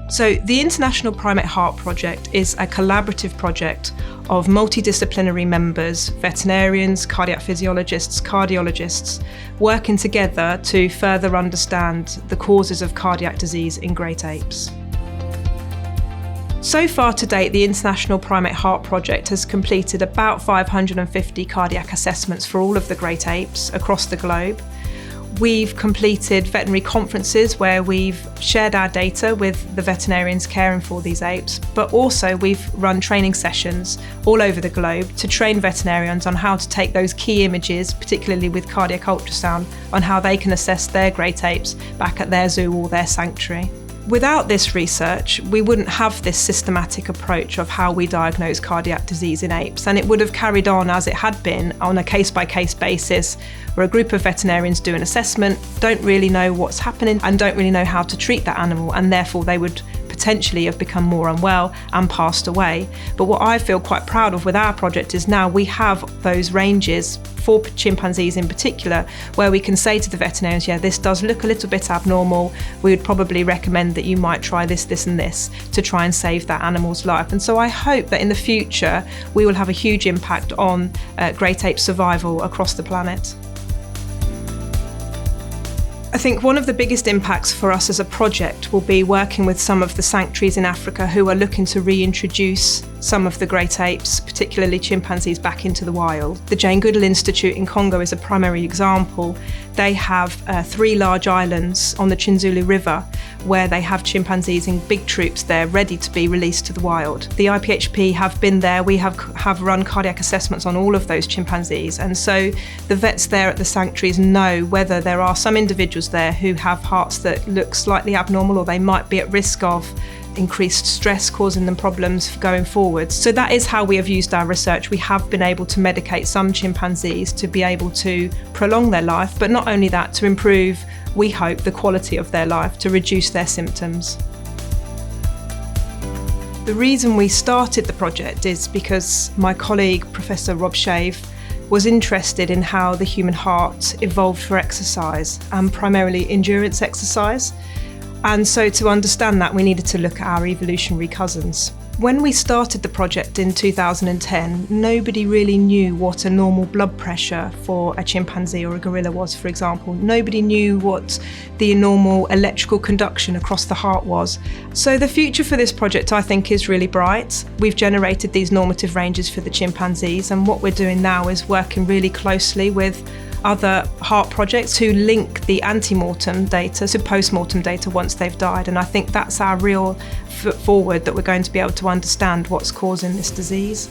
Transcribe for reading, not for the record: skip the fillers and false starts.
So the International Primate Heart Project is a collaborative project of multidisciplinary members, veterinarians, cardiac physiologists, cardiologists, working together to further understand the causes of cardiac disease in great apes. So far to date, the International Primate Heart Project has completed about 550 cardiac assessments for all of the great apes across the globe. We've completed veterinary conferences where we've shared our data with the veterinarians caring for these apes, but also we've run training sessions all over the globe to train veterinarians on how to take those key images, particularly with cardiac ultrasound, on how they can assess their great apes back at their zoo or their sanctuary. Without this research, we wouldn't have this systematic approach of how we diagnose cardiac disease in apes, and it would have carried on as it had been on a case-by-case basis, where a group of veterinarians do an assessment, don't really know what's happening and don't really know how to treat that animal, and therefore they would potentially have become more unwell and passed away. But what I feel quite proud of with our project is now we have those ranges for chimpanzees in particular, where we can say to the veterinarians, yeah, this does look a little bit abnormal. We would probably recommend that you might try this, this and this to try and save that animal's life. And so I hope that in the future, we will have a huge impact on great ape survival across the planet. I think one of the biggest impacts for us as a project will be working with some of the sanctuaries in Africa who are looking to reintroduce some of the great apes, particularly chimpanzees, back into the wild. The Jane Goodall Institute in Congo is a primary example. They have 3 large islands on the Chinzulu River where they have chimpanzees in big troops there ready to be released to the wild. The IPHP have been there. We have run cardiac assessments on all of those chimpanzees, and so the vets there at the sanctuaries know whether there are some individuals there who have hearts that look slightly abnormal or they might be at risk of increased stress causing them problems going forward. So that is how we have used our research. We have been able to medicate some chimpanzees to be able to prolong their life, but not only that, to improve, we hope, the quality of their life, to reduce their symptoms. The reason we started the project is because my colleague, Professor Rob Shave, was interested in how the human heart evolved for exercise, and primarily endurance exercise. And so to understand that, we needed to look at our evolutionary cousins. When we started the project in 2010, nobody really knew what a normal blood pressure for a chimpanzee or a gorilla was, for example. Nobody knew what the normal electrical conduction across the heart was. So the future for this project, I think, is really bright. We've generated these normative ranges for the chimpanzees, and what we're doing now is working really closely with other heart projects who link the ante-mortem data to post-mortem data once they've died. And I think that's our real foot forward, that we're going to be able to understand what's causing this disease.